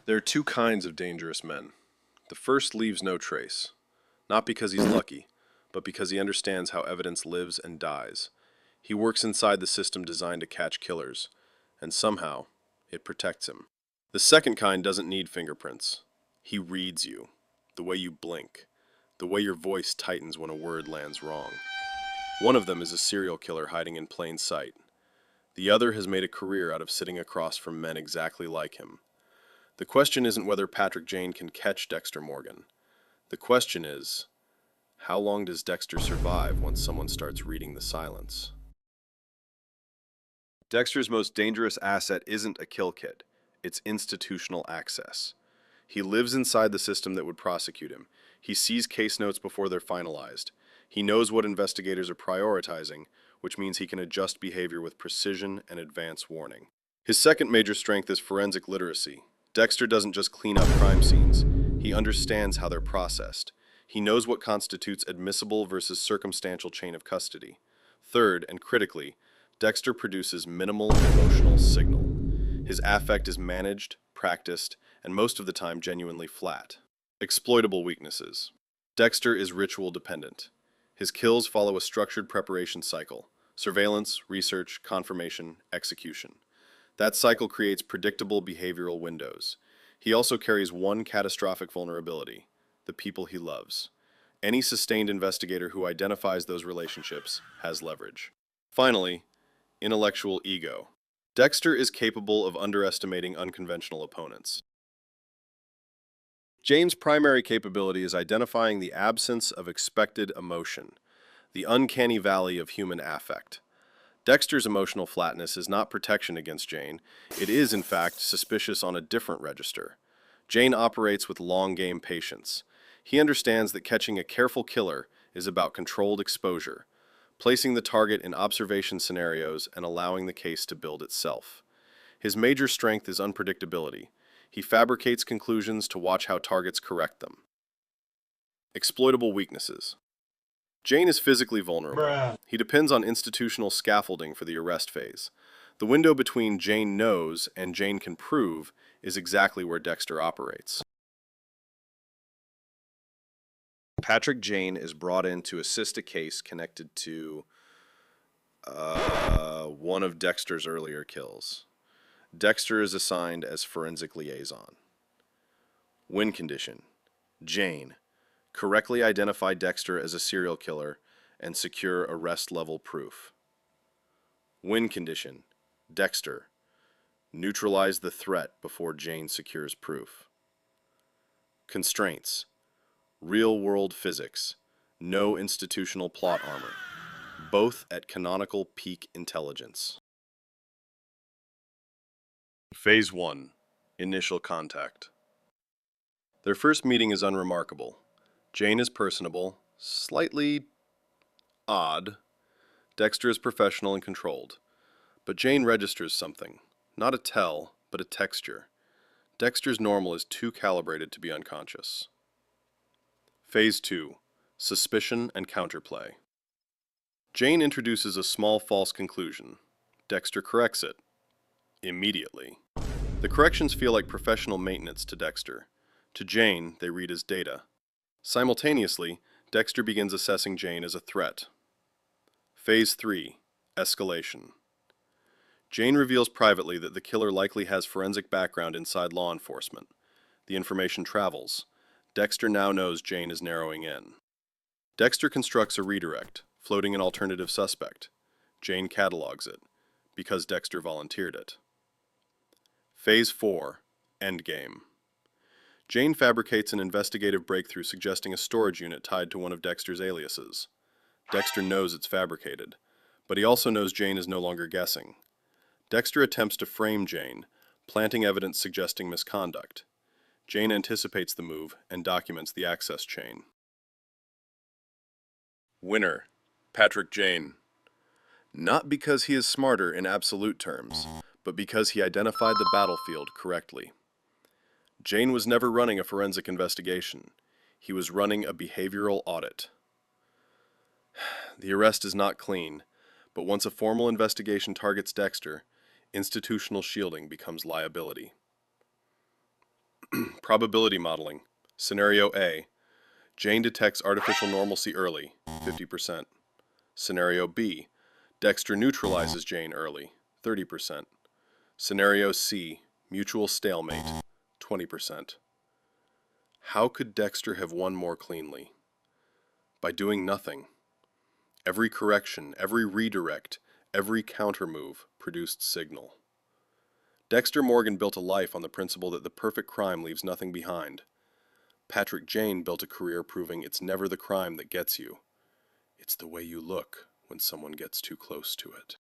There are two kinds of dangerous men. The first leaves no trace, not because he's lucky, but because he understands how evidence lives and dies. He works inside the system designed to catch killers, and somehow, it protects him. The second kind doesn't need fingerprints. He reads you, the way you blink, the way your voice tightens when a word lands wrong. One of them is a serial killer hiding in plain sight. The other has made a career out of sitting across from men exactly like him. The question isn't whether Patrick Jane can catch Dexter Morgan. The question is, how long does Dexter survive once someone starts reading the silence? Dexter's most dangerous asset isn't a kill kit, it's institutional access. He lives inside the system that would prosecute him. He sees case notes before they're finalized. He knows what investigators are prioritizing, which means he can adjust behavior with precision and advance warning. His second major strength is forensic literacy. Dexter doesn't just clean up crime scenes. He understands how they're processed. He knows what constitutes admissible versus circumstantial chain of custody. Third, and critically, Dexter produces minimal emotional signal. His affect is managed, practiced, and most of the time genuinely flat. Exploitable weaknesses. Dexter is ritual dependent. His kills follow a structured preparation cycle: surveillance, research, confirmation, execution. That cycle creates predictable behavioral windows. He also carries one catastrophic vulnerability: the people he loves. Any sustained investigator who identifies those relationships has leverage. Finally, intellectual ego. Dexter is capable of underestimating unconventional opponents. Jane's primary capability is identifying the absence of expected emotion, the uncanny valley of human affect. Dexter's emotional flatness is not protection against Jane. It is, in fact, suspicious on a different register. Jane operates with long-game patience. He understands that catching a careful killer is about controlled exposure, placing the target in observation scenarios and allowing the case to build itself. His major strength is unpredictability. He fabricates conclusions to watch how targets correct them. Exploitable weaknesses. Jane is physically vulnerable. He depends on institutional scaffolding for the arrest phase. The window between Jane knows and Jane can prove is exactly where Dexter operates. Patrick Jane is brought in to assist a case connected to one of Dexter's earlier kills. Dexter is assigned as forensic liaison. Win condition: Jane, correctly identify Dexter as a serial killer and secure arrest-level proof. Win condition: Dexter, neutralize the threat before Jane secures proof. Constraints: real-world physics, no institutional plot armor, both at canonical peak intelligence. Phase 1. Initial contact. Their first meeting is unremarkable. Jane is personable, slightly odd. Dexter is professional and controlled. But Jane registers something. Not a tell, but a texture. Dexter's normal is too calibrated to be unconscious. Phase 2. Suspicion and counterplay. Jane introduces a small false conclusion. Dexter corrects it. Immediately. The corrections feel like professional maintenance to Dexter. To Jane, they read as data. Simultaneously, Dexter begins assessing Jane as a threat. Phase 3. Escalation. Jane reveals privately that the killer likely has forensic background inside law enforcement. The information travels. Dexter now knows Jane is narrowing in. Dexter constructs a redirect, floating an alternative suspect. Jane catalogs it, because Dexter volunteered it. Phase 4. Endgame. Jane fabricates an investigative breakthrough suggesting a storage unit tied to one of Dexter's aliases. Dexter knows it's fabricated, but he also knows Jane is no longer guessing. Dexter attempts to frame Jane, planting evidence suggesting misconduct. Jane anticipates the move and documents the access chain. Winner: Patrick Jane. Not because he is smarter in absolute terms, but because he identified the battlefield correctly. Jane was never running a forensic investigation. He was running a behavioral audit. The arrest is not clean, but once a formal investigation targets Dexter, institutional shielding becomes liability. Probability modeling. Scenario A. Jane detects artificial normalcy early, 50%. Scenario B. Dexter neutralizes Jane early, 30%. Scenario C. Mutual stalemate, 20%. How could Dexter have won more cleanly? By doing nothing. Every correction, every redirect, every countermove produced signal. Dexter Morgan built a life on the principle that the perfect crime leaves nothing behind. Patrick Jane built a career proving it's never the crime that gets you. It's the way you look when someone gets too close to it.